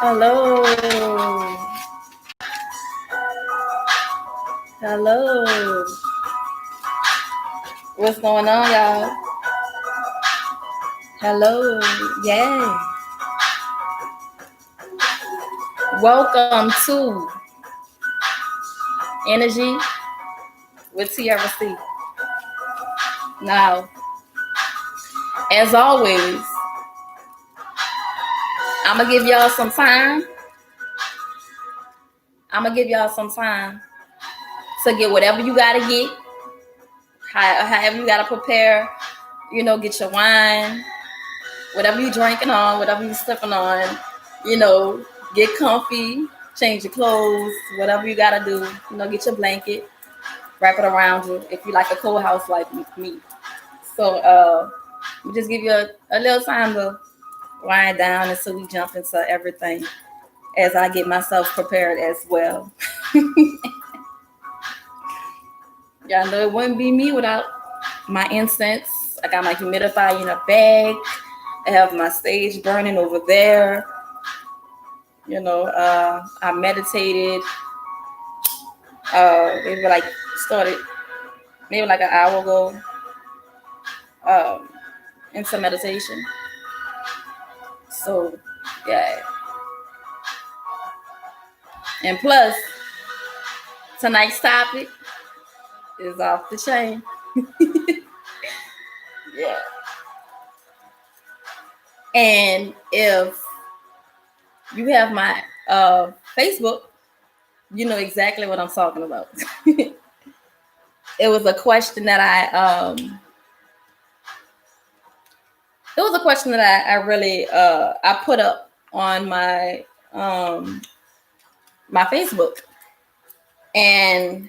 Hello. Hello. What's going on, y'all? Hello. Yay. Welcome to Energy with Tiara. Now, as always, I'm going to give y'all some time. To get whatever you got to get. However you got to prepare. Get your wine. Whatever you drinking on, whatever you sipping on. Get comfy. Change your clothes. Whatever you got to do. Get your blanket. Wrap it around you if you like a cold house like me. So we just give you a little time to wind down until we jump into everything as I get myself prepared as well. Y'all know it wouldn't be me without my incense. I got my humidifier in a bag. I have my sage burning over there. I meditated. Started maybe like an hour ago into meditation. So, yeah. And plus, tonight's topic is off the chain. Yeah. And if you have my Facebook, you know exactly what I'm talking about. It was a question that I really I put up on my my Facebook, and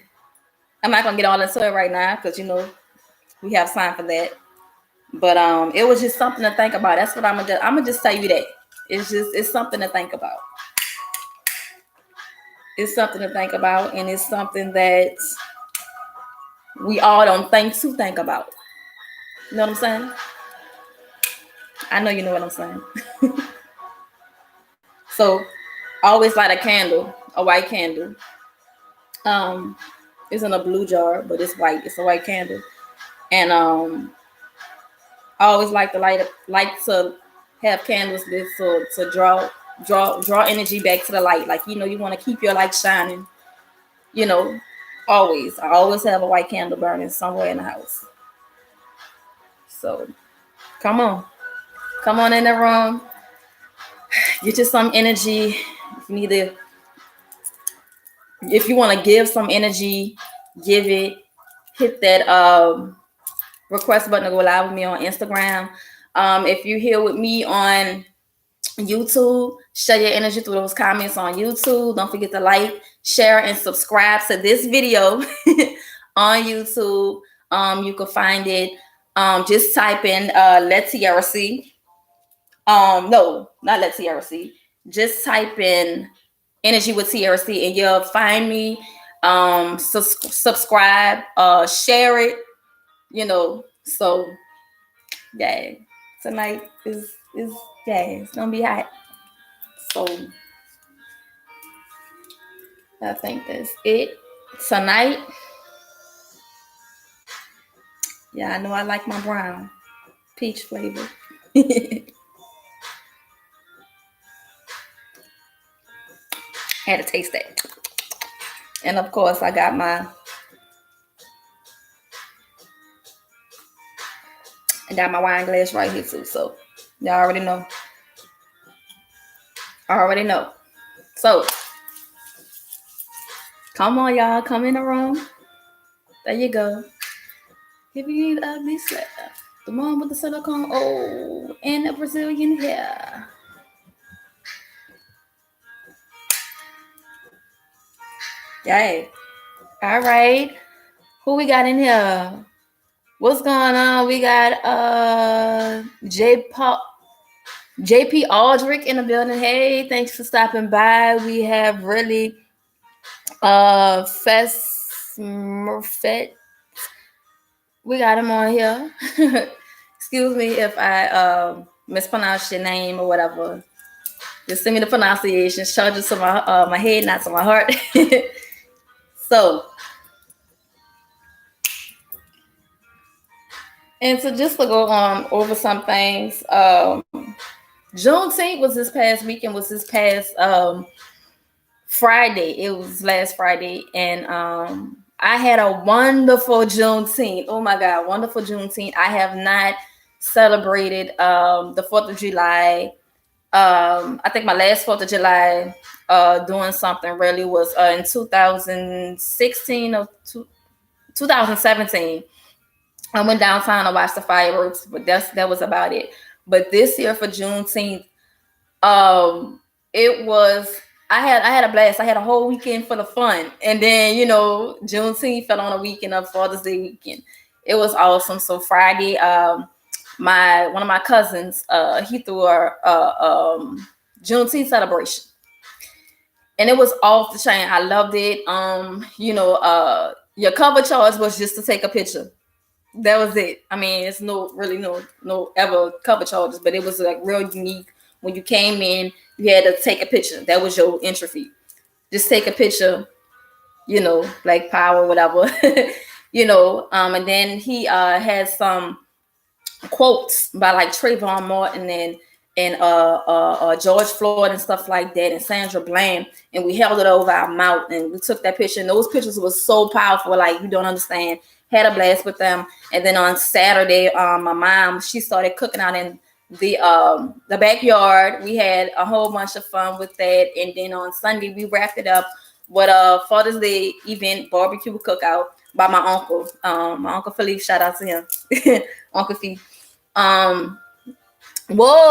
I'm not gonna get all into it right now because we have time for that. But it was just something to think about. That's what I'm gonna just tell you that it's something to think about. It's something to think about, and it's something that we all don't think about. You know what I'm saying? I know you know what I'm saying. So, I always light a candle, a white candle. It's in a blue jar, but it's white. It's a white candle, and I always like to have candles lit to draw energy back to the light. Like you want to keep your light shining. Always. I always have a white candle burning somewhere in the house. So, come on in the room. Get you some energy. If you want to give some energy, give it. Hit that request button to go live with me on Instagram. If you're here with me on YouTube, share your energy through those comments on YouTube. Don't forget to like, share, and subscribe to this video on YouTube. You can find it. Just type in Let Tiara See. No, not Let Tiara See. Just type in Energy with Tiara See, and you'll find me. Subscribe, share it. So yeah, tonight is it's gonna be hot. So I think that's it tonight. Yeah, I know I like my brown peach flavor. Had to taste that. And of course, I got my wine glass right here too. So y'all already know. So come on, y'all, come in the room. There you go. If you need ugly sweater, the one with the silicone and the Brazilian hair. Yay. All right. Who we got in here? What's going on? We got JP Aldrich in the building. Hey, thanks for stopping by. We have really Fest Murfett. We got him on here. Excuse me if I mispronounced your name or whatever. Just send me the pronunciations. Charge it to my head, not to my heart. So, and so just to go on over some things, Juneteenth was this past weekend, was this past Friday. It was last Friday, and I had a wonderful Juneteenth. Oh my God, wonderful Juneteenth. I have not celebrated the 4th of July. I think my last 4th of July doing something really was in 2016 or 2017. I went downtown to watch the fireworks, but that was about it. But this year for Juneteenth, um, it was I had a blast. I had a whole weekend for the fun, and then Juneteenth fell on a weekend of Father's Day weekend. It was awesome. So Friday, my one of my cousins, he threw a Juneteenth celebration, and it was off the chain. I loved it. Your cover charge was just to take a picture. That was it. I mean, it's no ever cover charges, but it was like real unique. When you came in, you had to take a picture. That was your entry fee. Just take a picture, like power, whatever, and then he had some quotes by like Trayvon Martin and George Floyd and stuff like that, and Sandra Bland, and we held it over our mouth and we took that picture. And those pictures were so powerful, like you don't understand. Had a blast with them. And then on Saturday, my mom, she started cooking out in the backyard. We had a whole bunch of fun with that. And then on Sunday, we wrapped it up with a Father's Day event barbecue cookout by my uncle. My Uncle Philippe, shout out to him. Uncle Fee. Whoa,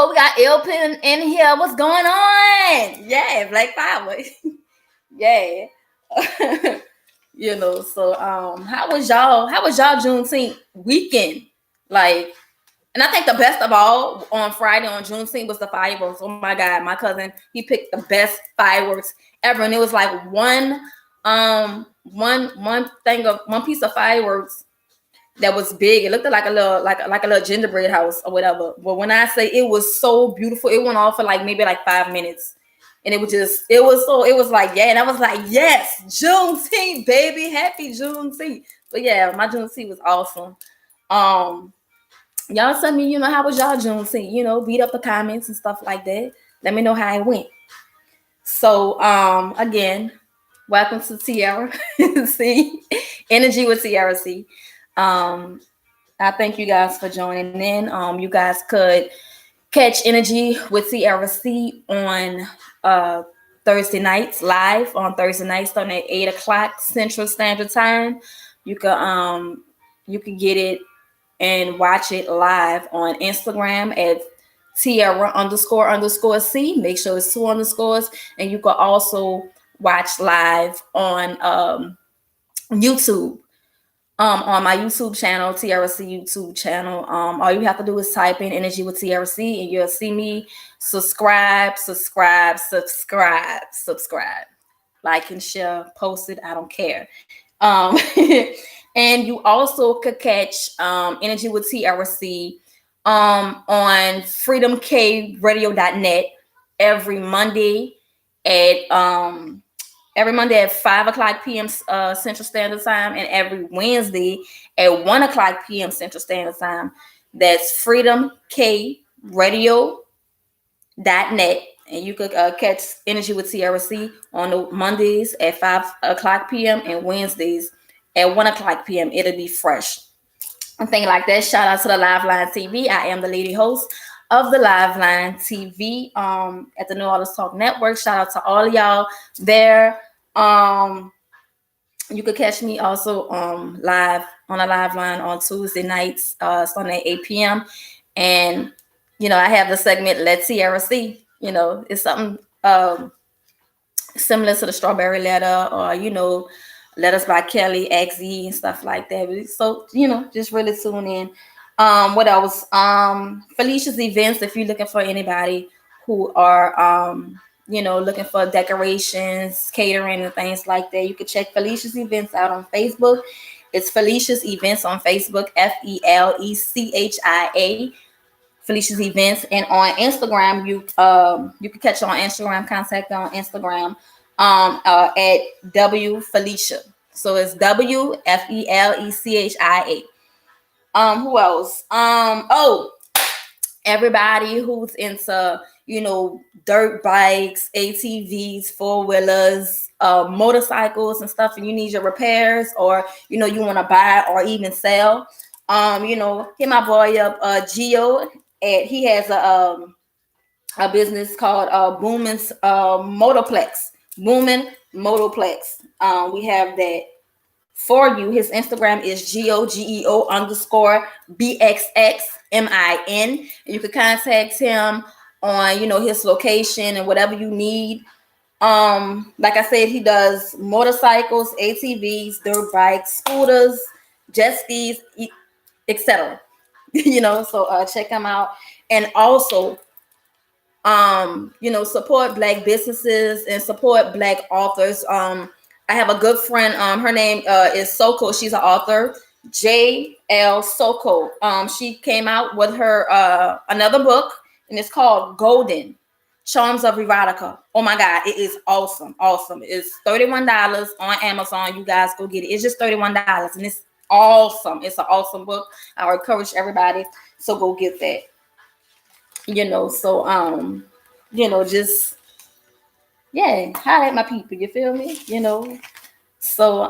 we got Ilpin in here. What's going on? Yeah, Black Power. Yeah. So how was y'all Juneteenth weekend? Like, and I think the best of all on Friday on Juneteenth was the fireworks. Oh my God, my cousin, he picked the best fireworks ever. And it was like one piece of fireworks that was big. It looked like a little gingerbread house or whatever. But when I say it was so beautiful, it went off for like maybe like 5 minutes. And it was like, yeah. And I was like, yes, Juneteenth, baby. Happy Juneteenth. But yeah, my Juneteenth was awesome. Y'all tell me, how was y'all Juneteenth? Beat up the comments and stuff like that. Let me know how it went. So, again, welcome to Tiara C. Energy with Tiara C. I thank you guys for joining in. You guys could catch Energy with Tiara C on Thursday nights, live on Thursday nights, starting at 8:00 Central Standard Time. You can get it and watch it live on Instagram at Tiara__C. Make sure it's 2 underscores. And you can also watch live on YouTube. On my YouTube channel, TRC YouTube channel. All you have to do is type in Energy with TRC and you'll see me. Subscribe. Like and share, post it. I don't care. And you also could catch Energy with TRC on freedomkradio.net every Monday at 5:00 p.m. Central Standard Time, and every Wednesday at 1:00 p.m. Central Standard Time. That's freedomkradio.net, and you could catch Energy with TRC on the Mondays at 5:00 p.m. and Wednesdays at 1:00 p.m. It'll be fresh. And things like that. Shout out to the Liveline TV. I am the lady host of the Liveline TV at the New Orleans Talk Network. Shout out to all y'all there. You could catch me also live on a live line on Tuesday nights, starting at 8 p.m. And I have the segment Let Tiara See. It's something similar to the Strawberry Letter, or Letters by Kelly, XZ, and stuff like that. So just really tune in. What else? Felicia's Events. If you're looking for anybody who are looking for decorations, catering, and things like that, you can check Felicia's Events out on Facebook. It's Felicia's Events on Facebook, FELECHIA Felicia's events. And on Instagram, you can catch her on Instagram, contact her on Instagram at W Felicia. So it's WFELECHIA. Who else? Everybody who's into, dirt bikes, ATVs, four-wheelers, motorcycles and stuff, and you need your repairs, or you want to buy or even sell, hit my boy up, Geo, and he has a business called Boomin's Motoplex. Boomin Motoplex. We have that for you. His Instagram is GOGEO_BXXMIN. And you can contact him on, his location and whatever you need. Like I said, he does motorcycles, ATVs, dirt bikes, scooters, jet skis, etc. So check him out. And also, support Black businesses and support Black authors. I have a good friend. Her name is Soko. She's an author. J.L. Soko. She came out with her another book, and it's called Golden Charms of Erotica. Oh my God, it is awesome. Awesome. It's $31 on Amazon. You guys go get it. It's just $31, and it's awesome. It's an awesome book. I encourage everybody. So go get that. Just highlight my people, you feel me? So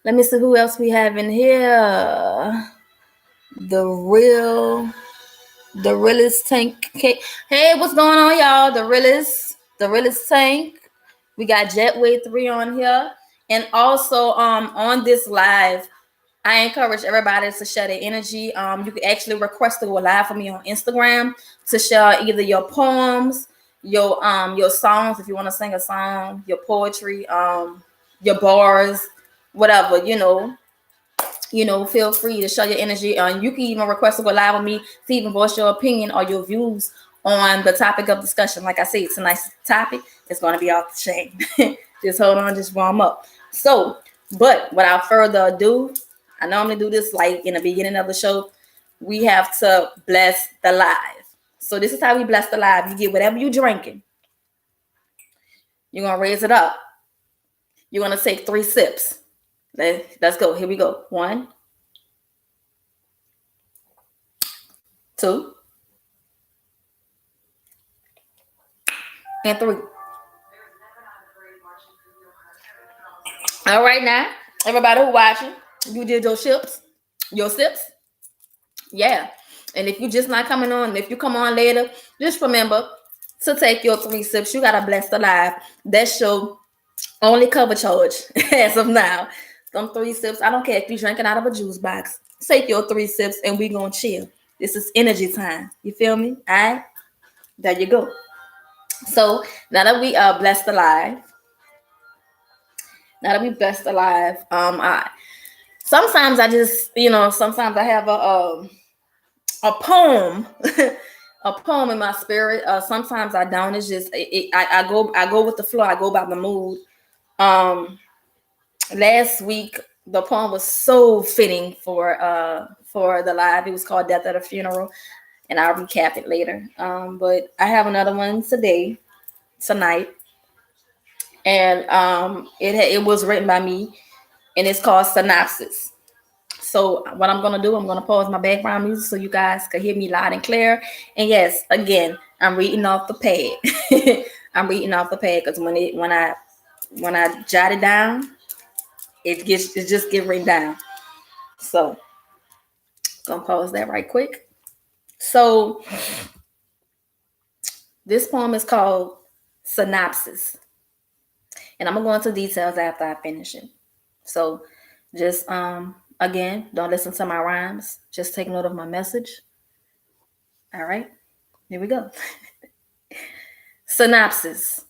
let me see who else we have in here. The realest tank. Hey, what's going on, y'all? The realest tank. We got Jetway 3 on here. And also on this live, I encourage everybody to share their energy. You can actually request to go live for me on Instagram to share either your poems, your songs, if you want to sing a song, your poetry, your bars, whatever, feel free to share your energy. You can even request to go live with me to even voice your opinion or your views on the topic of discussion. Like I said, tonight's topic is going to be off the chain. Just hold on, just warm up. So, but without further ado, I normally do this like in the beginning of the show. We have to bless the live. So this is how we bless the live. You get whatever you're drinking. You're going to raise it up. You're going to take 3 sips. Let's go. Here we go. 1, 2, and 3. All right, now, everybody who watching, you did your sips. Yeah. And if you're just not coming on, if you come on later, just remember to take your 3 sips. You got to bless the live. That's your only cover charge as of now. Them 3 sips. I don't care if you're drinking out of a juice box. Take your 3 sips and we going to chill. This is energy time. You feel me? All right? There you go. So now that we bless the live, sometimes I just, sometimes I have a poem, a poem in my spirit. Sometimes I don't. It's just I go with the flow. I go by the mood. Last week the poem was so fitting for the live. It was called "Death at a Funeral," and I'll recap it later. But I have another one tonight, and it was written by me, and it's called Synopsis. So what I'm going to do, I'm going to pause my background music so you guys can hear me loud and clear. And yes, again, I'm reading off the pad. I'm reading off the pad because when I jot it down, it just get written down. So going to pause that right quick. So this poem is called Synopsis. And I'm going to go into details after I finish it. So just again, don't listen to my rhymes. Just take note of my message. All right, here we go. Synopsis.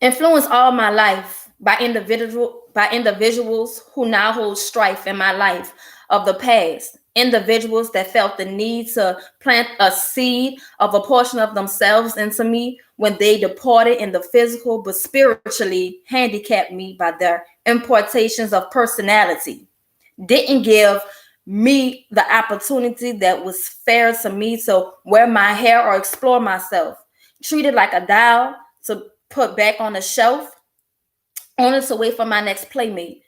Influenced all my life by individuals who now hold strife in my life of the past. Individuals that felt the need to plant a seed of a portion of themselves into me when they departed in the physical, but spiritually handicapped me by their importations of personality. Didn't give me the opportunity that was fair to me to wear my hair or explore myself. Treated like a doll to put back on the shelf, only to wait for my next playmate.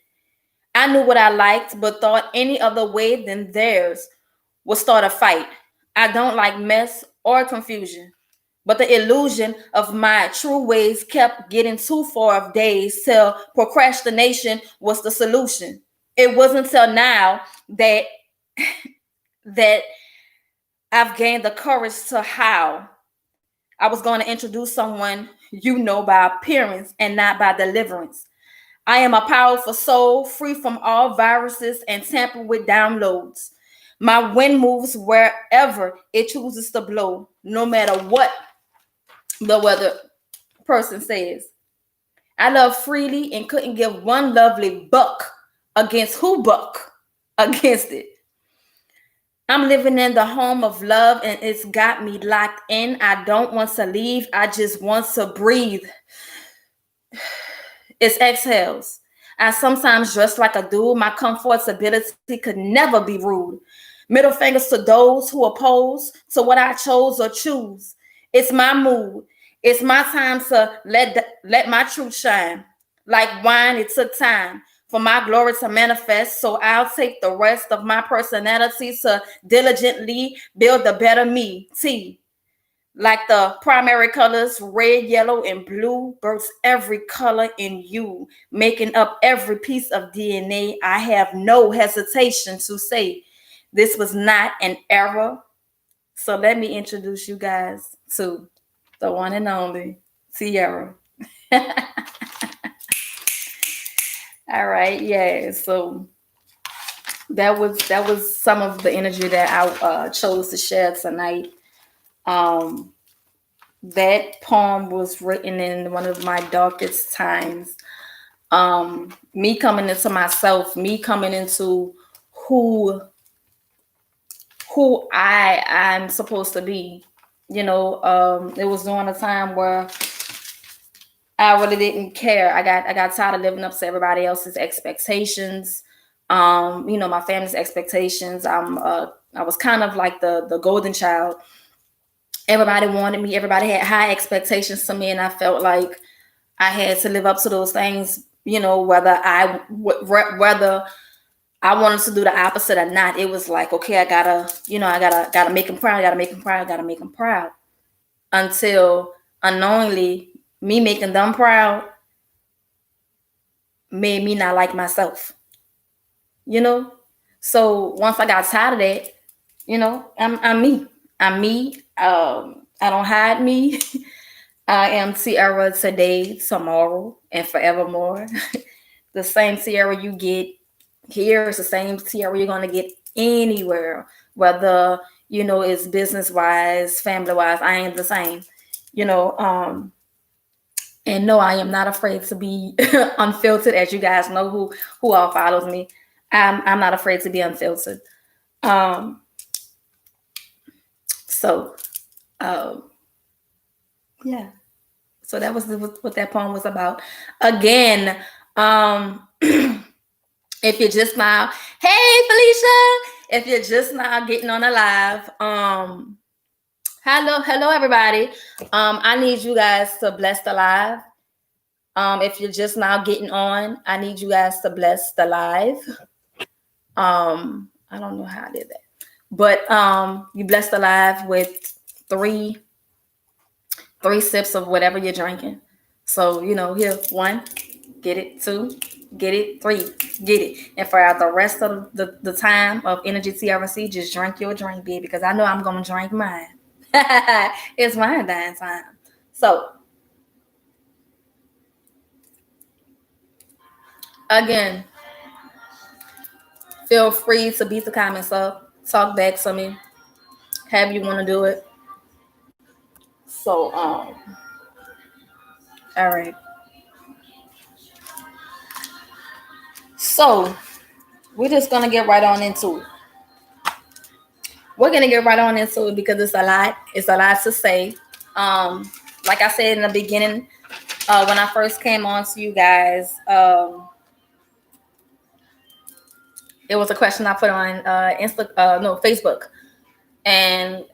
I knew what I liked, but thought any other way than theirs would start a fight. I don't like mess or confusion, but the illusion of my true ways kept getting too far of days till procrastination was the solution. It wasn't until now that that I've gained the courage to how I was going to introduce someone you know by appearance and not by deliverance. I am a powerful soul, free from all viruses and tampered with downloads. My wind moves wherever it chooses to blow, no matter what the weather person says. I love freely and couldn't give one lovely buck against who buck against it. I'm living in the home of love and it's got me locked in. I don't want to leave. I just want to breathe. It's exhales. I sometimes dress like a dude. My comfortability could never be rude. Middle fingers to those who oppose to what I chose or choose. It's my mood. It's my time to let my truth shine. Like wine, it took time for my glory to manifest. So I'll take the rest of my personality to diligently build the better me. T. Like the primary colors, red, yellow, and blue, bursts every color in you, making up every piece of DNA. I have no hesitation to say this was not an error. So let me introduce you guys to the one and only Tiara. All right, yeah. So that was some of the energy that I chose to share tonight. That poem was written in one of my darkest times. Me coming into myself, me coming into who I'm supposed to be. It was during a time where I really didn't care. I got tired of living up to everybody else's expectations. My family's expectations. I was kind of like the golden child. Everybody wanted me. Everybody had high expectations to me, and I felt like I had to live up to those things. Whether I wanted to do the opposite or not, it was like, okay, I gotta make him proud. I gotta make him proud. I gotta make him proud. Until unknowingly, me making them proud made me not like myself. So once I got tired of that, I'm me. I'm me. I don't hide me. I am Tiara today, tomorrow, and forevermore. The same Tiara you get here is the same Tiara you're gonna get anywhere, whether it's business wise, family wise. I am the same. And no, I am not afraid to be unfiltered. As you guys know, who all follows me, I'm not afraid to be unfiltered. So yeah. So that was what that poem was about. Again, if you're just now, hey Felicia, if you're just now getting on the live, hello everybody. I need you guys to bless the live. If you're just now getting on, I need you guys to bless the live. I don't know how I did that, but you bless the live with three sips of whatever you're drinking. So here, one, get it, two, get it, three, get it. And for the rest of the time of Energy TRC, just drink your drink, baby, because I know I'm gonna drink mine. It's wine dying time. So again, feel free to beat the comments up, talk back to me, however you want to do it. So all right. So we're just gonna get right on into it. We're gonna get right on into it because it's a lot. It's a lot to say. Like I said in the beginning, when I first came on to you guys, It was a question I put on Facebook, and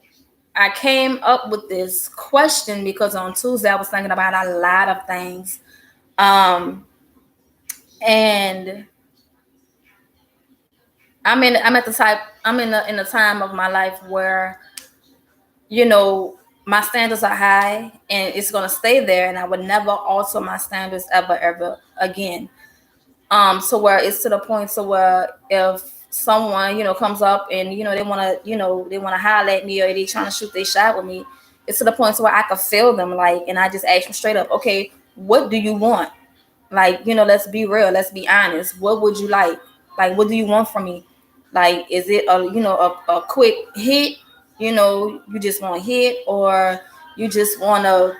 I came up with this question because on Tuesday I was thinking about a lot of things, and I'm at the type I'm in the time of my life where my standards are high and it's gonna stay there, and I would never alter my standards ever again. So where it's to the point so where if someone comes up and they want to holler at me or they trying to shoot their shot with me, it's to the point so where I can feel them, like, and I just ask them straight up, okay, what do you want? Like, let's be real, let's be honest. What would you like? Like, what do you want from me? Like, is it a quick hit? You just want to hit, or you just want to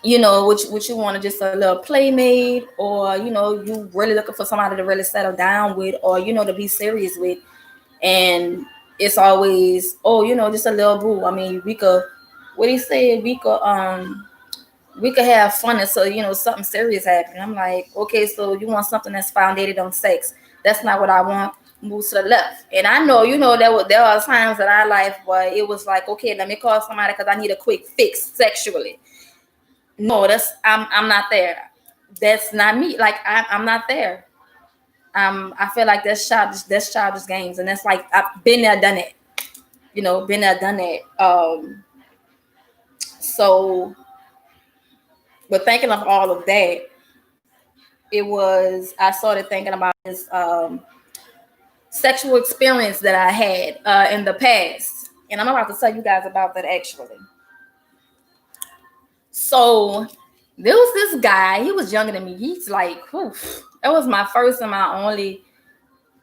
what you want to just a little playmate, or you really looking for somebody to really settle down with, or to be serious with. And it's always, oh, just a little boo. I mean, we could, what he said, we could have fun until something serious happen. I'm like, okay, so you want something that's founded on sex? That's not what I want. Move to the left. And I know, there are times in our life where it was like, okay, let me call somebody because I need a quick fix sexually. No, I'm not there. That's not me. Like, I'm not there. I feel like that's childish games, and that's like I've been there, done it. Been there, done it. So, but thinking of all of that, I started thinking about this sexual experience that I had in the past, and I'm about to tell you guys about that actually. So there was this guy. He was younger than me. He's like, whew, that was my first and my only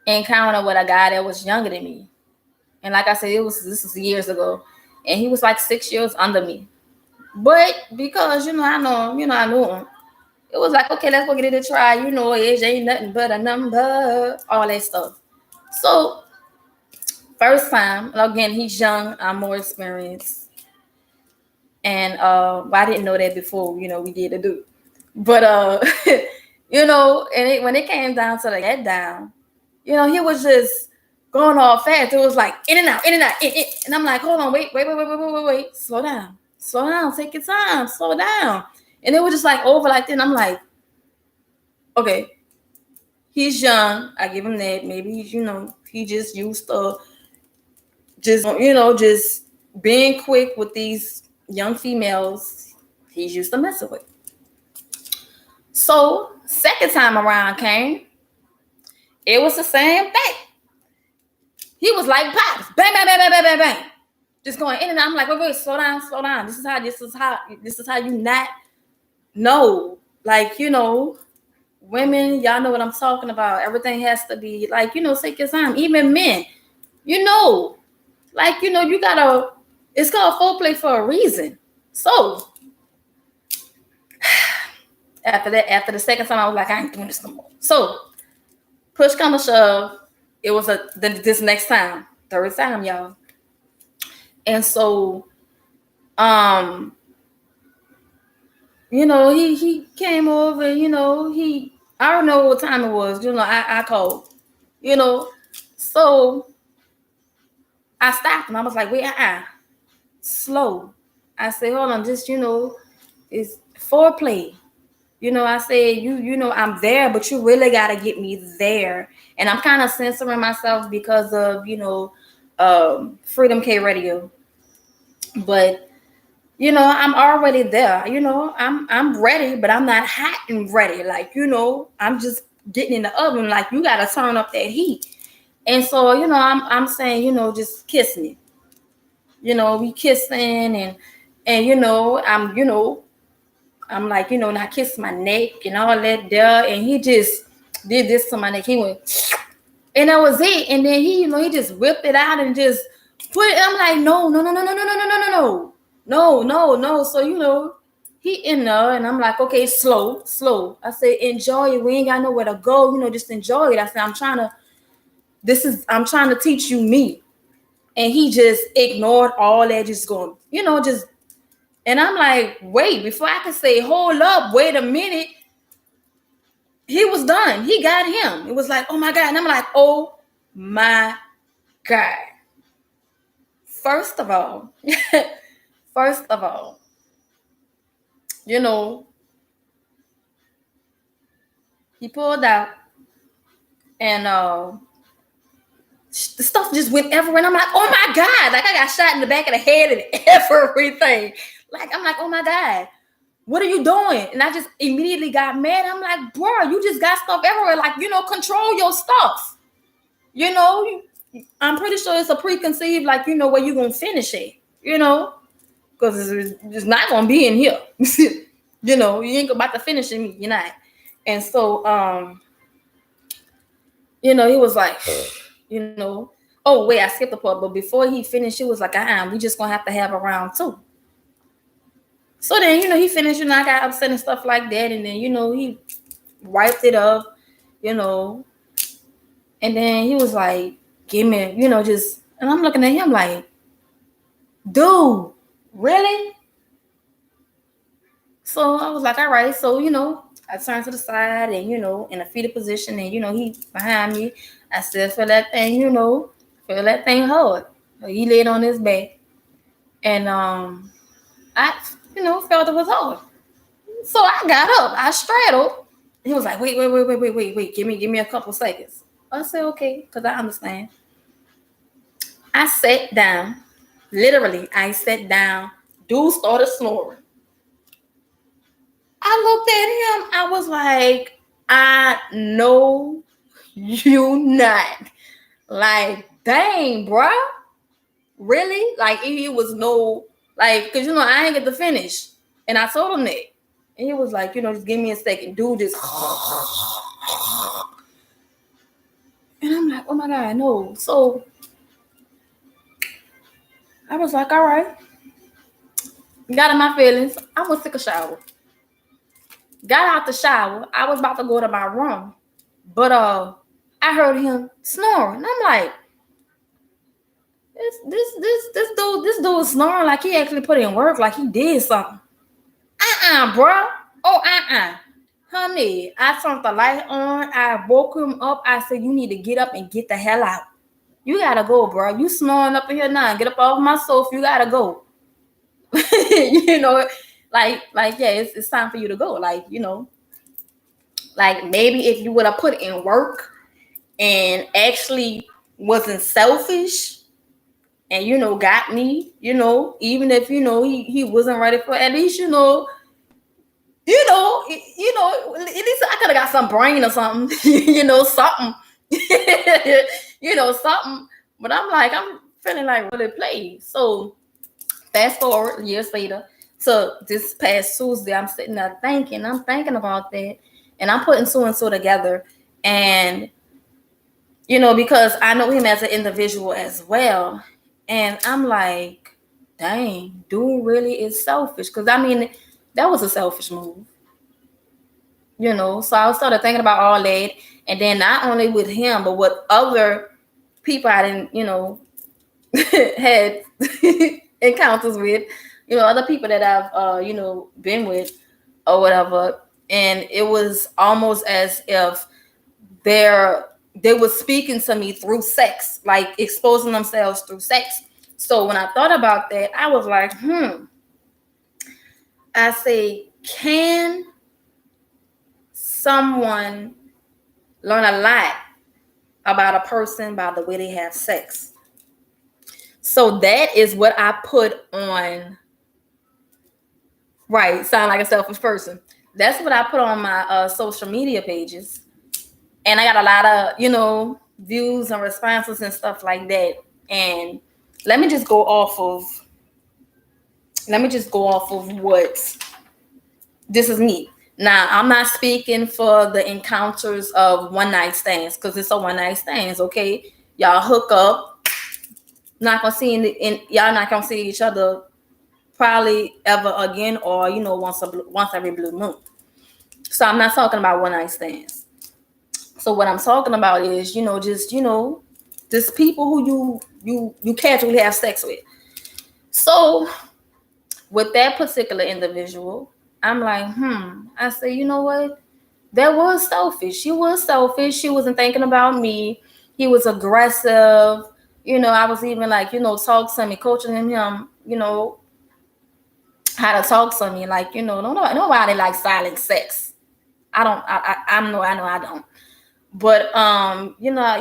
encounter with a guy that was younger than me. And like I said, this was years ago, and he was like 6 years under me. But because I knew him. It was like, okay, let's go get it a try. Age ain't nothing but a number, all that stuff. So first time, again, he's young, I'm more experienced, and I didn't know that before. We did the do, but when it came down to the get down, he was just going all fast. It was like in and out, in. And I'm like, hold on, wait, slow down, take your time, slow down. And it was just like over like that. And I'm like, okay, he's young. I give him that. Maybe he just used to just being quick with these young females he's used to messing with. So second time around came, it was the same thing. He was like pops, bang, bang, bang, bang, bang, bang, bang, just going in and out. I'm like, wait, slow down. This is how you not know. Like, women, y'all know what I'm talking about. Everything has to be like, take your time. Even men, like, you gotta. It's called foreplay for a reason. So after the second time, I was like, I ain't doing this no more. So push come to shove, it was this next time, third time, y'all. And so, he came over. I don't know what time it was. I called. So I stopped and I was like, wait, slow. I said, hold on, just it's foreplay. I said, I'm there, but you really got to get me there. And I'm kind of censoring myself because of, Freedom K Radio. But, I'm already there. I'm ready, but I'm not hot and ready. Like, I'm just getting in the oven. Like, you got to turn up that heat. And so, I'm saying, just kiss me. We kissing and I'm like, not kiss my neck and all that there. And he just did this to my neck. He went, and that was it. And then he just whipped it out and just put it. I'm like, no. So, he in there and I'm like, okay, slow. I said, enjoy it. We ain't got nowhere to go. Just enjoy it. I said, I'm trying to teach you me. And he just ignored all that, just going, and I'm like, wait, before I can say, hold up, wait a minute. he was done. He got him. It was like, oh my God. And I'm like, oh my God. First of all, you know, he pulled out and the stuff just went everywhere. And I'm like, oh my God. Like I got shot in the back of the head and everything. Like, I'm like, oh my God. What are you doing? And I just immediately got mad. I'm like, bro, you just got stuff everywhere. Like, control your stuff. I'm pretty sure it's a preconceived, like, where you going to finish it, because it's not going to be in here. You ain't about to finish in me. You're not. And so, he was like, oh, wait, I skipped the part. But before he finished, he was like, we just going to have a round two. So then, he finished, I got upset and stuff like that. And then, he wiped it up, and then he was like, give me, just, and I'm looking at him like, dude, really? So I was like, all right. So, I turned to the side and, in a fetal position and, he behind me. I said, feel that thing, feel that thing hard. So he laid on his back. And I, felt it was hard. So I got up. I straddled. He was like, wait. Give me a couple seconds. I said, okay, because I understand. I sat down. Literally, I sat down. Dude started snoring. I looked at him. I was like, I know you not. Like, dang, bro. Really? Like, it was no, like, because, I ain't get to finish. And I told him that. And he was like, just give me a second. Dude just. And I'm like, oh my God, no. So I was like, all right. Got in my feelings. I was take a shower. Got out the shower. I was about to go to my room. But I heard him snoring. And I'm like, this dude is snoring like he actually put in work, like he did something. Bro. Oh, honey, I turned the light on. I woke him up. I said, you need to get up and get the hell out. You gotta go, bro. You snoring up in here now. Get up off my sofa. You gotta go. Like yeah, it's time for you to go. Like, like maybe if you would have put in work and actually wasn't selfish and got me, even if he wasn't ready for, at least at least I could have got some brain or something, something, something. But I'm feeling like really played. So fast forward years later to this past Tuesday, I'm sitting there thinking about that, and I'm putting two and two together, and because I know him as an individual as well, and I'm like, dang, dude really is selfish, because that was a selfish move. So I started thinking about all that, and then not only with him, but with other people I didn't, had encounters with, other people that I've, been with or whatever. And it was almost as if they were speaking to me through sex, like exposing themselves through sex. So when I thought about that, I was like, I say, can someone learn a lot about a person by the way they have sex? So that is what I put on. Right, sound like a selfish person. That's what I put on my social media pages, and I got a lot of views and responses and stuff like that. And let me just go off of what this is me. Now, I'm not speaking for the encounters of one night stands, because it's a one night stands. Okay, y'all hook up, not gonna see y'all not gonna see each other probably ever again, or once every blue moon. So I'm not talking about one night stands. So what I'm talking about is just people who you casually have sex with. So with that particular individual, I'm like, I say, you know what? That was selfish. He was selfish. He wasn't thinking about me. He was aggressive. I was even like, talk to me, coaching him, how to talk to me. Like, nobody likes silent sex. I don't, I know I don't. But,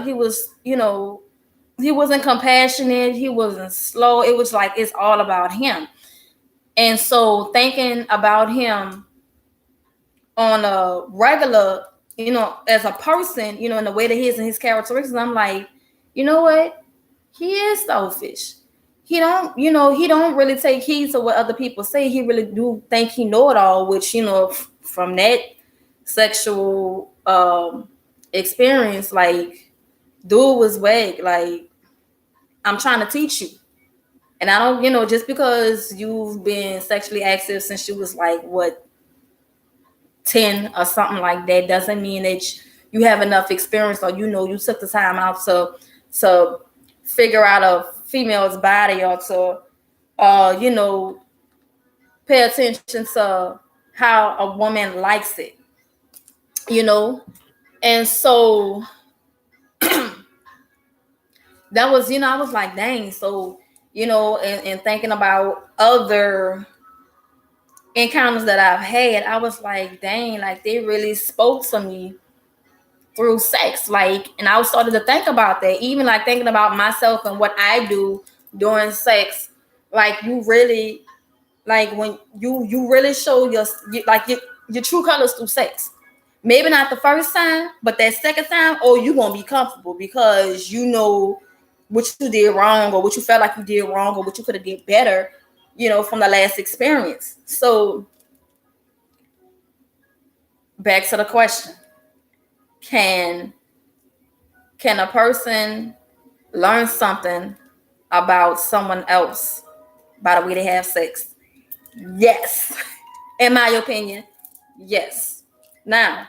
he was, he wasn't compassionate. He wasn't slow. It was like, it's all about him. And so thinking about him on a regular, as a person, in the way that he is and his characteristics, I'm like, you know what? He is selfish. He don't really take heed to what other people say. He really do think he know it all, which, from that sexual experience, like, dude was vague. Like, I'm trying to teach you. And I don't, just because you've been sexually active since you was like, what, 10 or something like that, doesn't mean that you have enough experience, or you took the time out to figure out a female's body, or to pay attention to how a woman likes it, and so that was, I was like, dang. So, and thinking about other encounters that I've had, I was like, dang, like, they really spoke to me through sex. Like, and I started to think about that, even like thinking about myself and what I do during sex. Like, you really, like, when you really show your true colors through sex. Maybe not the first time, but that second time, oh, you gonna be comfortable because you know what you did wrong, or what you felt like you did wrong, or what you could have did better, from the last experience. So back to the question: Can a person learn something about someone else by the way they have sex? Yes. In my opinion, yes. Now,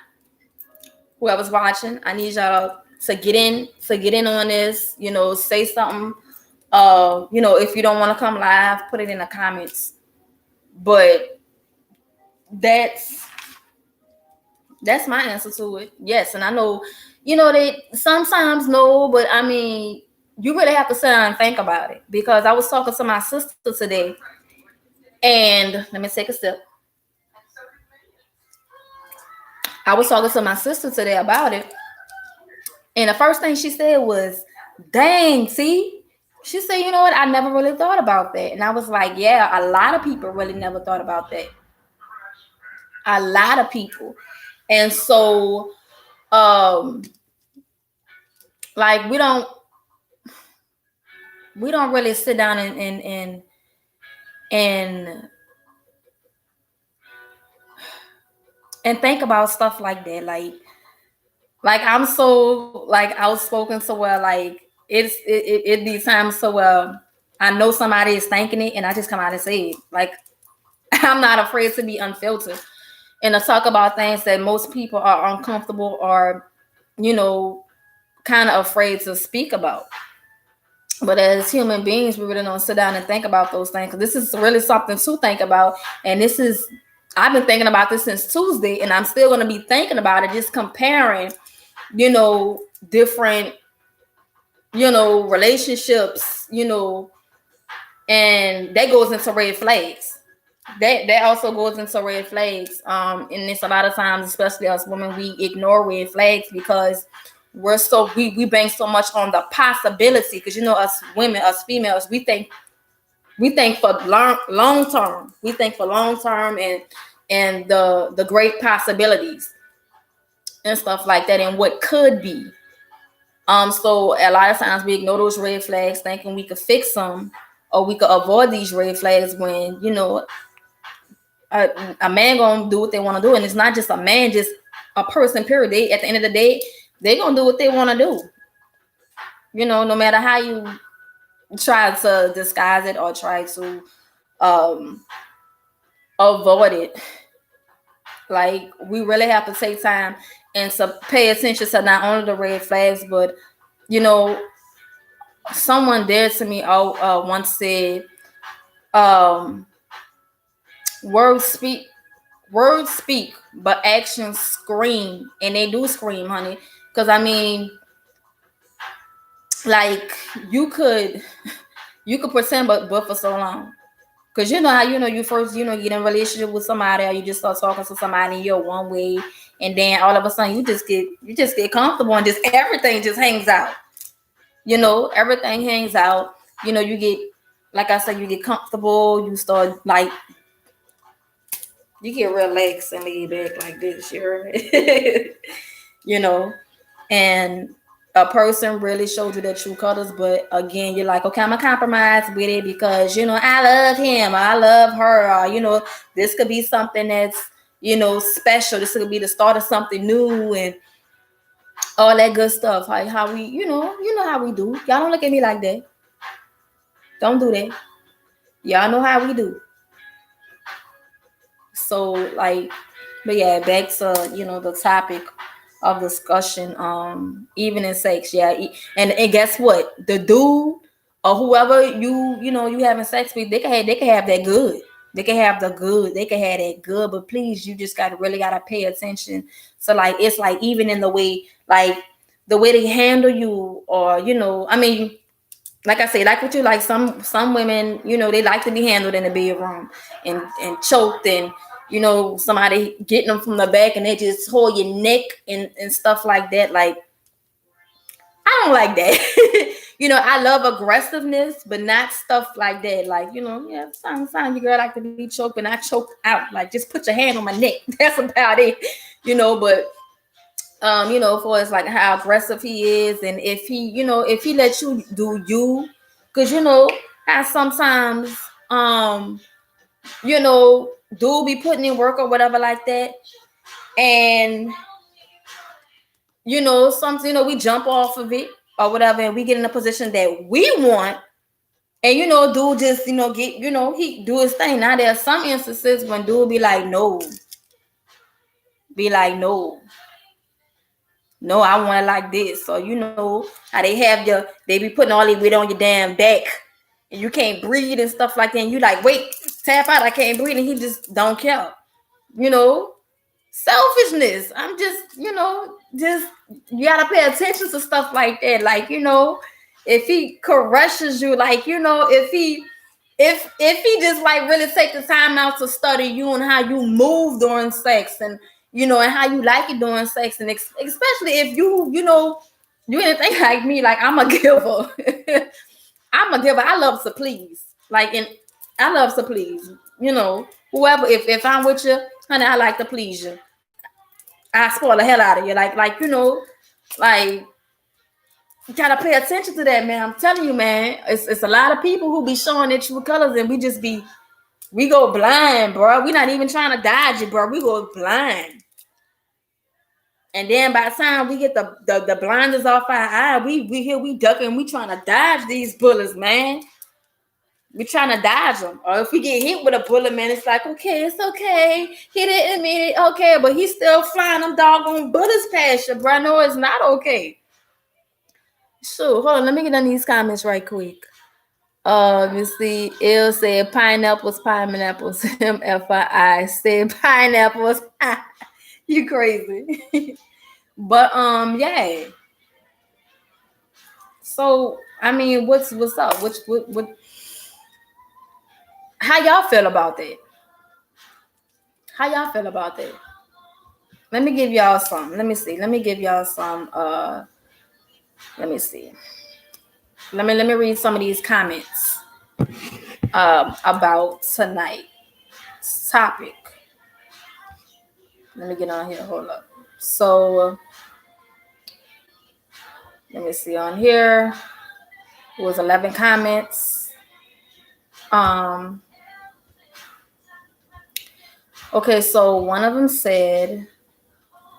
whoever's watching, I need y'all to get in on this, say something. If you don't want to come live, put it in the comments. But that's my answer to it. Yes. And I know, they sometimes no, but I mean, you really have to sit down and think about it, because I was talking to my sister today, and let me take a sip. I was talking to my sister today about it, and the first thing she said was, dang, see? She said, you know what? I never really thought about that. And I was like, yeah, a lot of people really never thought about that. A lot of people. And so, like, we don't really sit down and think about stuff like that. Like I'm so like outspoken, so well, like it be times so well I know somebody is thinking it, and I just come out and say it. Like, I'm not afraid to be unfiltered and to talk about things that most people are uncomfortable, or kind of afraid to speak about. But as human beings, we really don't sit down and think about those things, because this is really something to think about. And I've been thinking about this since Tuesday, and I'm still going to be thinking about it, just comparing, different, relationships, and that goes into red flags. That also goes into red flags. And it's a lot of times, especially us women, we ignore red flags because we bank so much on the possibility. Because us women, us females, we think for long term. We think for long term, and the great possibilities and stuff like that, and what could be. So a lot of times we ignore those red flags, thinking we could fix them, or we could avoid these red flags, when a man gonna do what they want to do. And it's not just a man, just a person, period. They, at the end of the day, they gonna do what they want to do, no matter how you try to disguise it or try to avoid it. Like, we really have to take time and to pay attention to not only the red flags, but someone dear to me once said, words speak words speak, but actions scream, and they do scream, honey. Because I mean, like you could pretend, but for so long. Cause you know how you first get in a relationship with somebody, or you just start talking to somebody and you're one way, and then all of a sudden you just get comfortable and just everything just hangs out. Everything hangs out. You get, like I said, you get comfortable. You start like you get relaxed and laid back like this. You know, and a person really showed you their true colors, but again, you're like, okay, I'm gonna compromise with it because I love him, or I love her, or this could be something that's special. This could be the start of something new and all that good stuff. How we, how we do. Y'all don't look at me like that. Don't do that. Y'all know how we do. So like, but yeah, back to the topic of discussion. Even in sex, yeah. And guess what? The dude or whoever you having sex with, they can have that good. They can have the good. They can have that good. But please, you just gotta pay attention. So like, it's like even in the way, like the way they handle you, or I mean, like I say, like what you like, some women, they like to be handled in the bedroom and choked, and somebody getting them from the back and they just hold your neck and stuff like that. Like, I don't like that. I love aggressiveness, but not stuff like that. Like, yeah, sometimes your girl like to be choked, but not choked out. Like, just put your hand on my neck. That's about it. But for as like how aggressive he is, and if he lets you do you, because how sometimes dude be putting in work or whatever like that, and something, we jump off of it or whatever, and we get in a position that we want, and dude just get he do his thing. Now there are some instances when dude be like no, no, I want it like this. So how they be putting all their weight on your damn back, and you can't breathe and stuff like that. And you like, wait, tap out, I can't breathe, and he just don't care. Selfishness. I'm just you gotta pay attention to stuff like that. Like, if he caresses you, like, if he just like really take the time out to study you and how you move during sex, and and how you like it during sex, and especially if you anything like me, like I'm a giver. I'm a giver. I love to please. Like, and I love to please. Whoever, if I'm with you, honey, I like to please you. I spoil the hell out of you. Like, you gotta pay attention to that, man. I'm telling you, man. It's a lot of people who be showing their true colors, and we go blind, bro. We not even trying to dodge it, bro. We go blind. And then by the time we get the blinders off our eye, we ducking, we trying to dodge these bullets, man. We trying to dodge them. Or if we get hit with a bullet, man, it's like, okay, it's okay. He didn't mean it, okay, but he's still flying them doggone bullets past you, bro. No, it's not okay. So hold on, let me get on these comments right quick. You see, Il said pineapples, MFI said pineapples. You crazy. But yeah. So I mean, what's up? What how y'all feel about that? How y'all feel about that? Let me give y'all some. Let me see. Let me give y'all some. Let me see. Let me read some of these comments about tonight's topic. Let me get on here. Hold up. So let me see on here. It was 11 comments. Okay, so one of them said,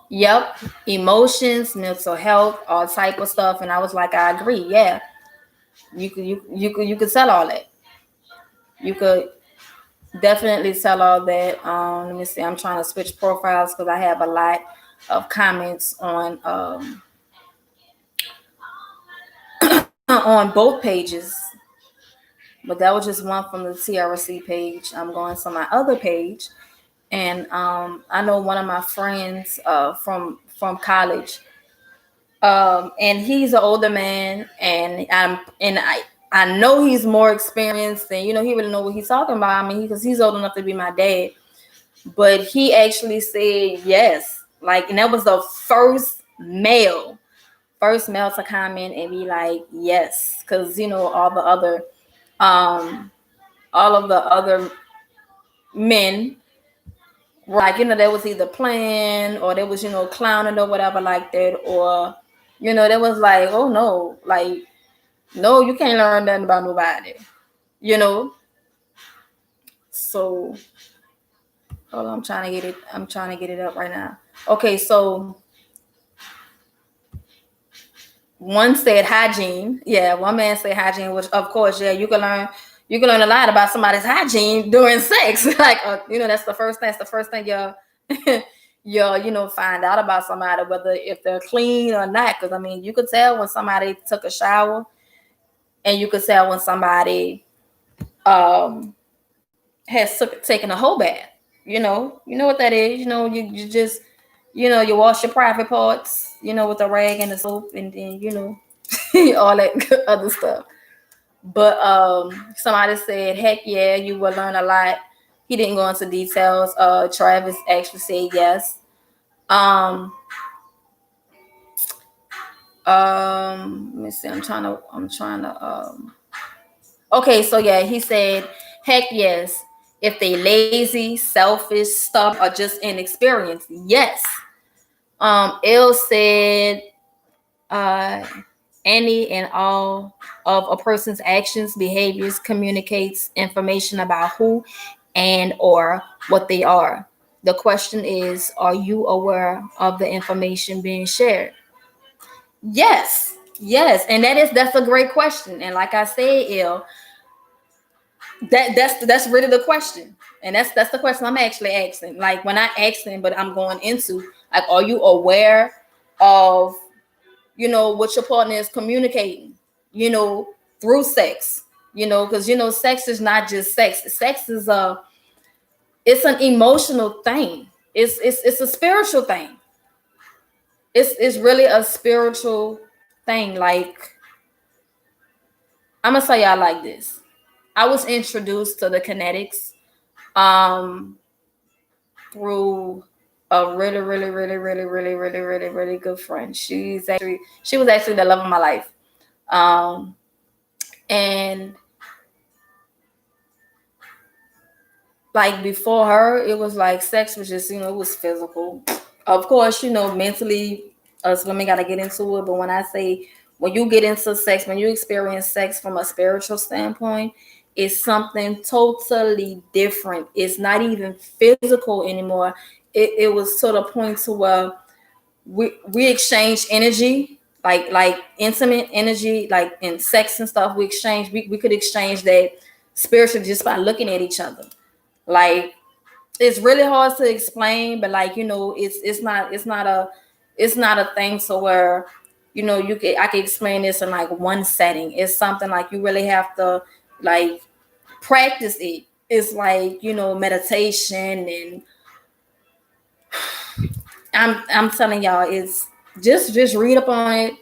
yep, emotions, mental health, all type of stuff. And I was like, I agree. Yeah. You could sell all that. You could definitely sell all that. Let me see. I'm trying to switch profiles because I have a lot of comments on on both pages. But that was just one from the TRC page. I'm going to my other page. And I know one of my friends from college, and he's an older man, and I know he's more experienced, and he really know what he's talking about. I mean, because he's old enough to be my dad, but he actually said yes, like, and that was the first male to come in and be like yes, because um all of the other men were like, they was either playing or they was clowning or whatever like that, or they was like, oh no, like, no, you can't learn nothing about nobody, you know. So hold on, I'm trying to get it up right now. Okay, so one said hygiene. Yeah, one man said hygiene, which of course, yeah, you can learn a lot about somebody's hygiene during sex. Like, that's the first thing. That's the first thing you'll find out about somebody, whether if they're clean or not. Because I mean, you could tell when somebody took a shower, and you could tell when somebody um has taken a whole bath. You know what that is. You just you wash your private parts, with a rag and the soap, and then all that other stuff. But somebody said, heck yeah, you will learn a lot. He didn't go into details. Travis actually said yes. Let me see. I'm trying to. Okay, so yeah, he said, heck yes. If they lazy, selfish, stubborn, or just inexperienced, yes. Il said, uh, any and all of a person's actions, behaviors communicates information about who and or what they are. The question is, are you aware of the information being shared? Yes. Yes, and that's a great question. And like I said, Il, that's really the question. And that's the question I'm actually asking. Like, when I asking, but I'm going into, like, are you aware of what your partner is communicating, through sex, because sex is not just sex. Sex is it's an emotional thing. It's a spiritual thing. It's really a spiritual thing. Like, I'm gonna say y'all like this. I was introduced to the kinetics um through a really, really, really, really, really, really, really, really good friend. She was actually the love of my life. Um and like, before her, it was like sex was just, it was physical. Of course, mentally, us women got to get into it. But when I say, when you get into sex, when you experience sex from a spiritual standpoint, it's something totally different. It's not even physical anymore. It was to the point to where we exchange energy, like intimate energy, like in sex and stuff. We could exchange that spiritually just by looking at each other. Like, it's really hard to explain, but like, it's not a thing so where I can explain this in like one setting. It's something like you really have to, like, practice it. It's like, meditation. And I'm telling y'all, it's just read up on it,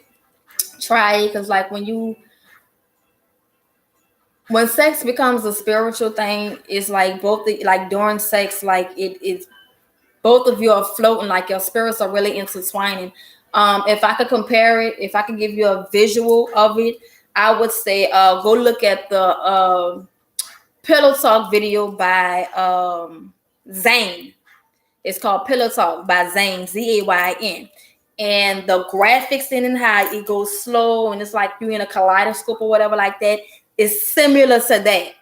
try it, because like, when sex becomes a spiritual thing, it's like like during sex, like it's both of you are floating, like your spirits are really intertwining. If I could compare it, if I could give you a visual of it, I would say go look at the Pillow Talk video by Zane. It's called Pillow Talk by Zane, Zayn. And the graphics in and how it goes slow, and it's like you in a kaleidoscope or whatever like that, is similar to that.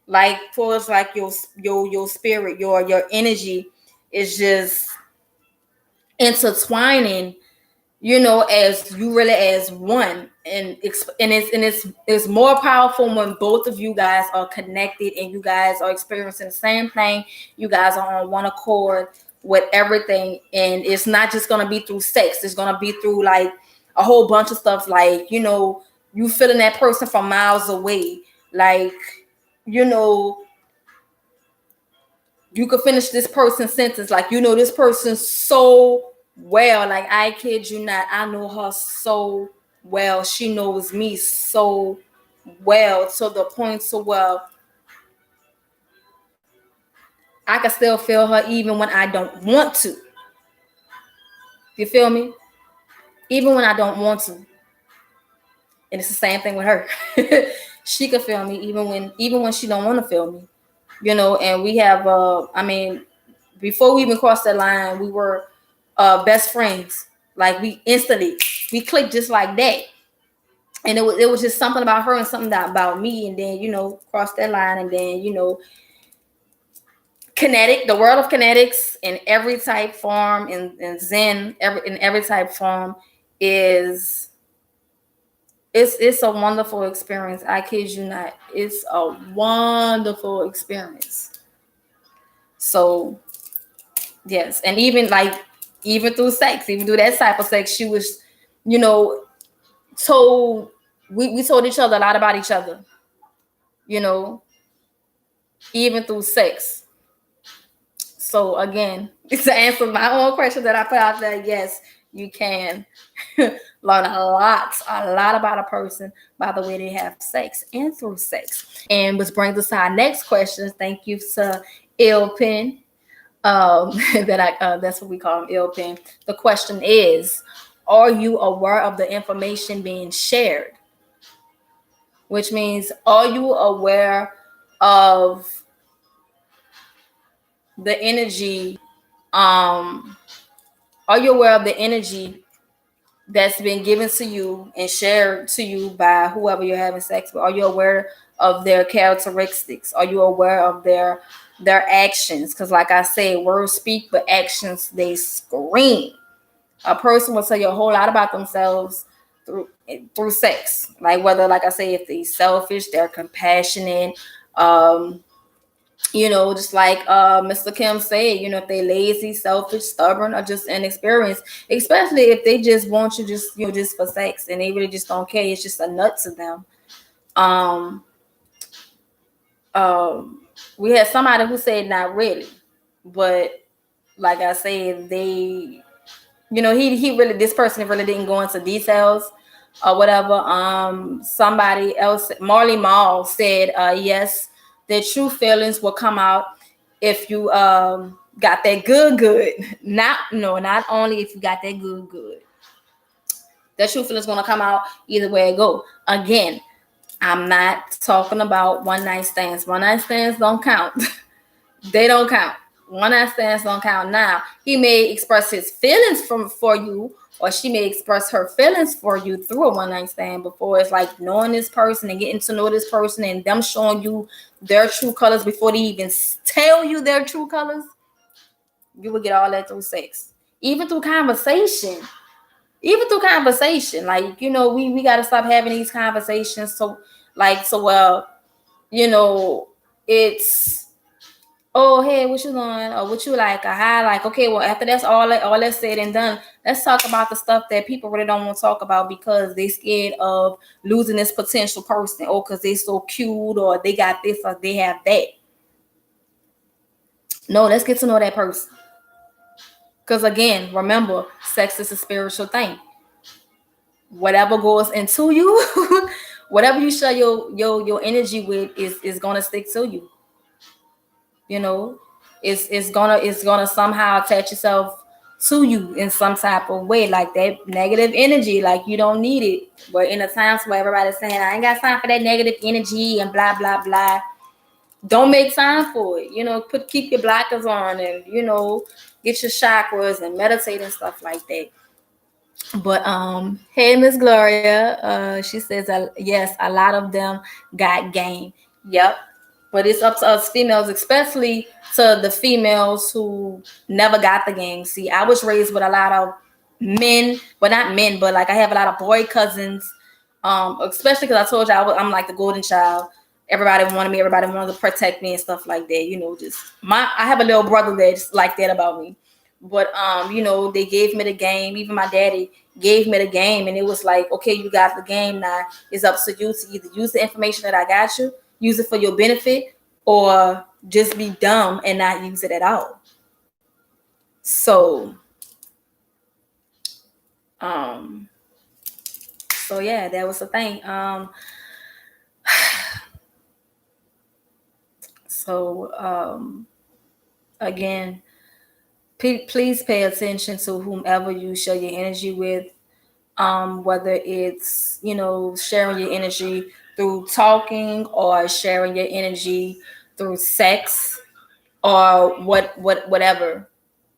Like, towards like your spirit, your energy is just intertwining, as you really as one. And it's more powerful when both of you guys are connected and you guys are experiencing the same thing. You guys are on one accord with everything, and it's not just gonna be through sex. It's gonna be through like a whole bunch of stuff. Like, you feeling that person from miles away. Like, you know You could finish this person's sentence like, you know, this person so well. Like, I kid you not, I know her so well. She knows me so well, to the point so well I can still feel her even when I don't want to. You feel me? Even when I don't want to. And it's the same thing with her. She can feel me even when she don't want to feel me. You know, and we have I mean, before we even crossed that line, we were best friends. Like, we clicked just like that. And it was just something about her and something about me, and then, you know, crossed that line, and then, you know, the world of kinetics in every type form, in Zen, in every type form, is it's a wonderful experience. I kid you not. It's a wonderful experience. So yes, and even through sex, even through that type of sex, she was, you know, told we told each other a lot about each other, you know, even through sex. So again, to answer my own question that I put out there, yes, you can learn a lot about a person by the way they have sex and through sex. And which brings us to our next question. Thank you to Ilpin. That's what we call him, Ilpin. The question is, are you aware of the information being shared? Which means, are you aware of the energy? Are you aware of the energy that's been given to you and shared to you by whoever you're having sex with? Are you aware of their characteristics? Are you aware of their actions? Because like I said, words speak, but actions, they scream. A person will tell you a whole lot about themselves through sex. Like, whether, like I say, if they're selfish, they're compassionate, you know, just like Mr. Kim said, you know, if they lazy, selfish, stubborn, or just inexperienced, especially if they just want you just, you know, just for sex, and they really just don't care. It's just a nut to them. Um, we had somebody who said not really, but like I said, they, you know, he really, this person really didn't go into details or whatever. Somebody else, Marley Mall, said yes, their true feelings will come out if you got that good. Not only if you got that good. Their true feelings gonna come out either way it go. Again, I'm not talking about one night stands. One night stands don't count. They don't count. One night stands don't count. Now, he may express his feelings for you, or she may express her feelings for you through a one night stand. Before, it's like knowing this person and getting to know this person, and them showing you their true colors before they even tell you their true colors. You will get all that through sex, even through conversation. Like, you know, we got to stop having these conversations. So, you know, it's, oh, hey, what you doing? Or what you like? Or hi, like, okay, well, after that's all that's said and done, let's talk about the stuff that people really don't want to talk about because they scared of losing this potential person, or because they so cute, or they got this, or they have that. No, let's get to know that person. Because again, remember, sex is a spiritual thing. Whatever goes into you, whatever you share your energy with is gonna stick to you. You know, it's gonna somehow attach itself to you in some type of way, like that negative energy, like you don't need it. But in the times where everybody's saying, I ain't got time for that negative energy and blah blah blah, don't make time for it. You know, keep your blockers on, and, you know, get your chakras and meditate and stuff like that. But hey, Miss Gloria, she says, yes, a lot of them got game. Yep. But it's up to us females, especially to the females who never got the game. See, I was raised with a lot of men, well, not men, but like I have a lot of boy cousins, especially because I told you I'm like the golden child. Everybody wanted me, everybody wanted to protect me and stuff like that. You know, I have a little brother that's like that about me. But you know, they gave me the game. Even my daddy gave me the game, and it was like, okay, you got the game now. It's up to you to either use the information that I got you, use it for your benefit, or just be dumb and not use it at all. So um so yeah, that was the thing. So again, please pay attention to whomever you share your energy with, whether it's, you know, sharing your energy through talking or sharing your energy through sex or whatever.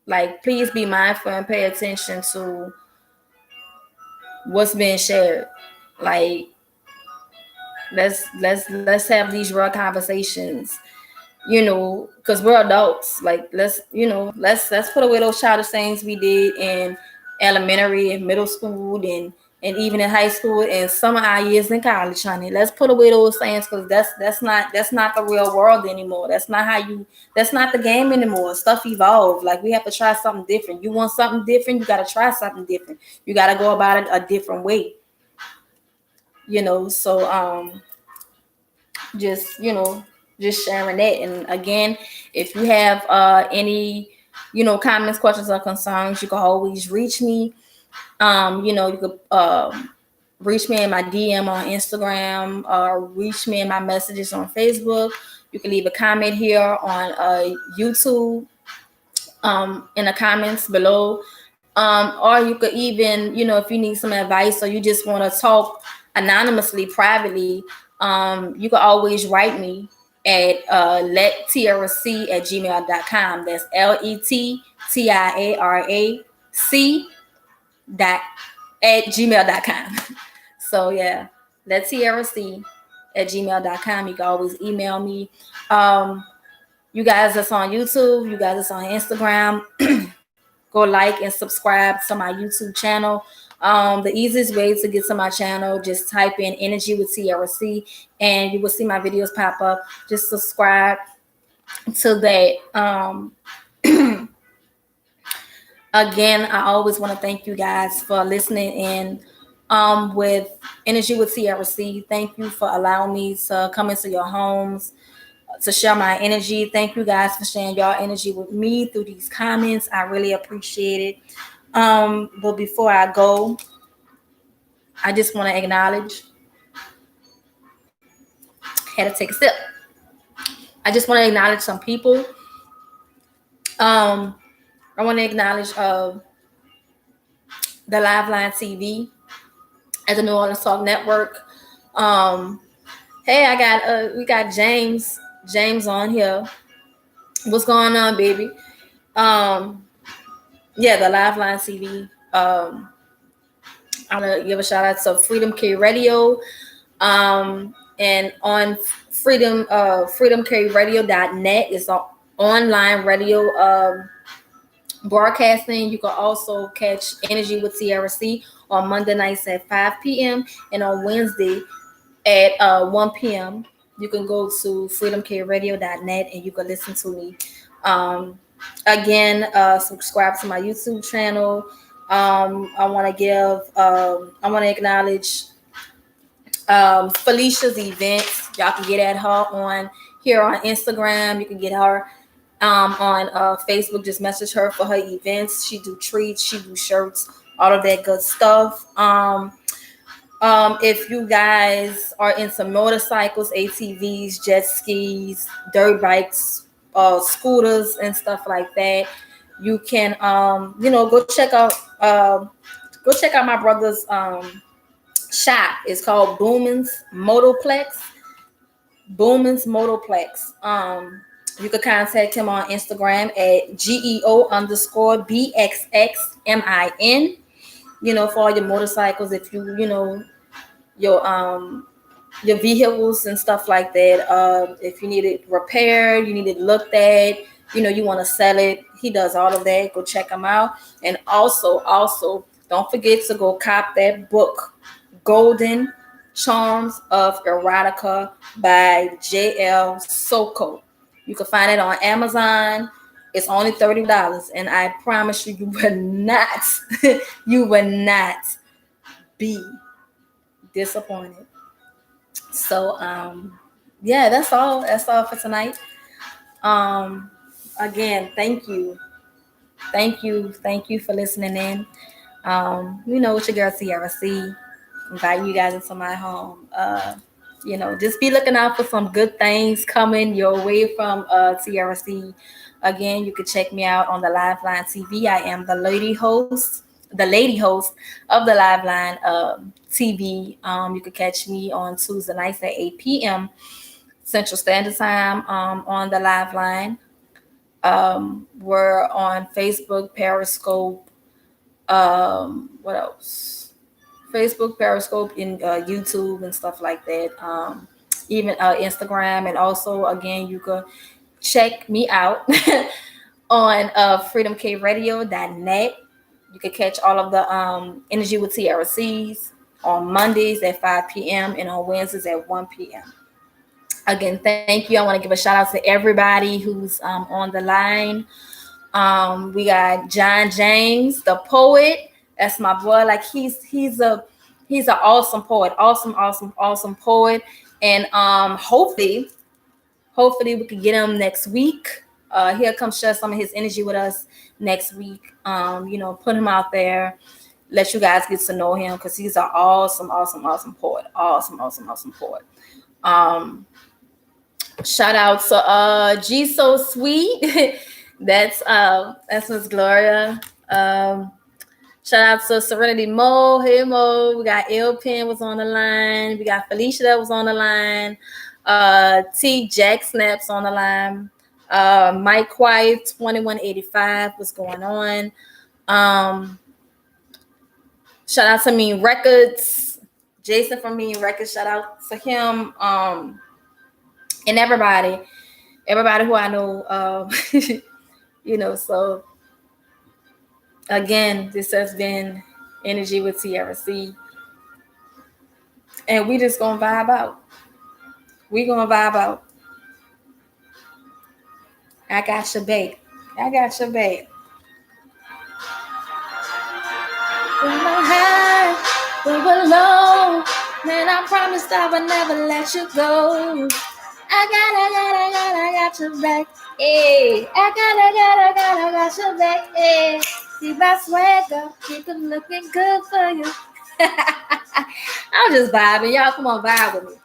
Like, please be mindful and pay attention to what's being shared. Like, let's have these real conversations, you know, because we're adults. Like, let's, you know, let's put away those childish things we did in elementary and middle school and even in high school and some of our years in college, honey. Let's put away those things, because that's not the real world anymore. That's not the game anymore. Stuff evolved. Like, we have to try something different. You want something different, you got to try something different. You got to go about it a different way, you know. So just, you know, just sharing that. And again, if you have any, you know, comments, questions, or concerns, you can always reach me. You know, you could reach me in my DM on Instagram, or reach me in my messages on Facebook. You can leave a comment here on YouTube, in the comments below. Or you could even, you know, if you need some advice or you just want to talk anonymously, privately, you can always write me at lettiarac@gmail.com. That's LETTIARAC dot at gmail.com. So yeah, lettiarac@gmail.com. You can always email me. You guys that's on YouTube, you guys that's on Instagram, go like and subscribe to my YouTube channel. The easiest way to get to my channel, just type in Energy with Tiara C and you will see my videos pop up. Just subscribe to that. Again, I always want to thank you guys for listening in with Energy with Tiara C. Thank you for allowing me to come into your homes to share my energy. Thank you guys for sharing your energy with me through these comments. I really appreciate it. But before I go, I just want to acknowledge, had to take a sip. I just want to acknowledge some people. I want to acknowledge the Liveline TV at the New Orleans Talk Network. Hey, we got James on here. What's going on, baby? Yeah, the Liveline TV. I'm gonna give a shout out to Freedom K Radio, and on freedomkradio.net is an online radio broadcasting. You can also catch Energy with Tiara C on Monday nights at 5 p.m. and on Wednesday at 1 p.m. You can go to freedomkradio.net and you can listen to me. Again, subscribe to my YouTube channel. I want to acknowledge Felicia's events. Y'all can get at her on here on Instagram. You can get her on Facebook. Just message her for her events. She do treats, she do shirts, all of that good stuff. If you guys are into motorcycles, ATVs, jet skis, dirt bikes, scooters, and stuff like that, you can go check out my brother's shop. It's called Boomin's Motoplex. You can contact him on Instagram at GEO_BXXMIN. You know, for all your motorcycles, if your vehicles and stuff like that. If you need it repaired, you need it looked at, you want to sell it, he does all of that. Go check him out. And also don't forget to go cop that book, Golden Charms of Erotica by J.L. Soko. You can find it on Amazon. It's only $30, and I promise you, you will not you will not be disappointed. So yeah, that's all for tonight. Again, thank you. Thank you for listening in. It's your girl Tiara C. Invite you guys into my home. Just be looking out for some good things coming your way from Tiara C. Again, you can check me out on the Liveline TV. I am the lady host of the Liveline TV. You can catch me on Tuesday nights at 8 p.m. Central Standard Time on the Liveline. We're on Facebook, Periscope. What else? Facebook, Periscope, and YouTube and stuff like that. Even Instagram, and also again, you can check me out on freedomkradio.net. You can catch all of the Energy with Tiara C's on Mondays at 5 p.m. and on Wednesdays at 1 p.m. Again, thank you. I want to give a shout out to everybody who's on the line. We got John James, the poet. That's my boy. Like he's an awesome poet, awesome poet. And hopefully we could get him next week. He'll come share some of his energy with us next week. Put him out there, let you guys get to know him because he's an awesome poet. Awesome poet. Shout out to G So Sweet. That's Miss Gloria. Shout out to Serenity Mo. Hey Mo. We got El Pen was on the line. We got Felicia that was on the line. T Jack Snaps on the line. Mike Quiet 2185. What's going on? Shout out to Mean Records. Jason from Mean Records. Shout out to him. And everybody who I know. So again, this has been Energy with Tiara C. And we just gonna vibe out. I got your babe. When we're high, when we're low, man, I promised I would never let you go. I got your back. Hey, I got your back. Hey, see my swagger, keep it looking good for you. I'm just vibing. Y'all come on, vibe with me.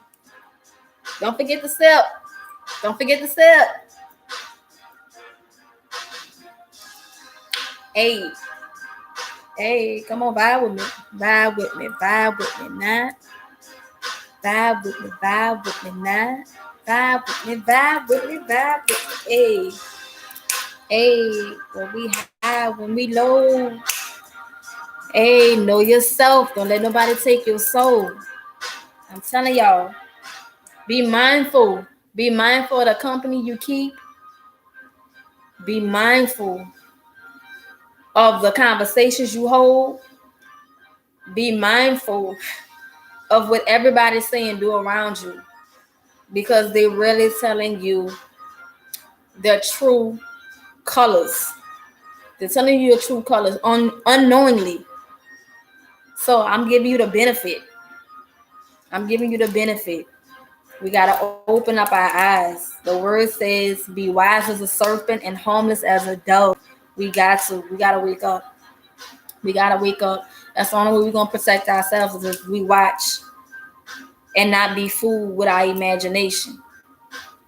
Don't forget to sip. Hey, come on, vibe with me. Vibe with me now. Vibe with me now. Vibe with me. Hey, when we high, when we low. Hey, know yourself. Don't let nobody take your soul. I'm telling y'all, be mindful. Be mindful of the company you keep. Be mindful of the conversations you hold. Be mindful of what everybody's saying do around you, because they're really telling you their true colors. They're telling you your true colors unknowingly. So I'm giving you the benefit. We got to open up our eyes. The word says, be wise as a serpent and harmless as a dove. We got to wake up. That's the only way we're going to protect ourselves, is if we watch and not be fooled with our imagination.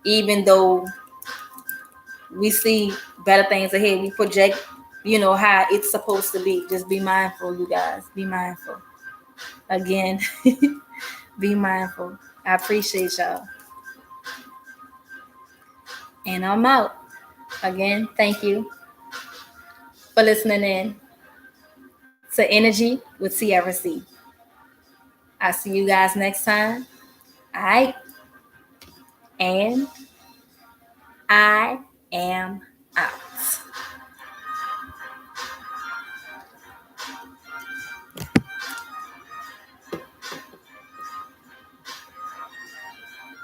Even though we see better things ahead, we project, how it's supposed to be. Just be mindful, you guys. Be mindful. Again, be mindful. I appreciate y'all. And I'm out. Again, thank you for listening in to Energy with Tiara C. I'll see you guys next time. All right. And I am out.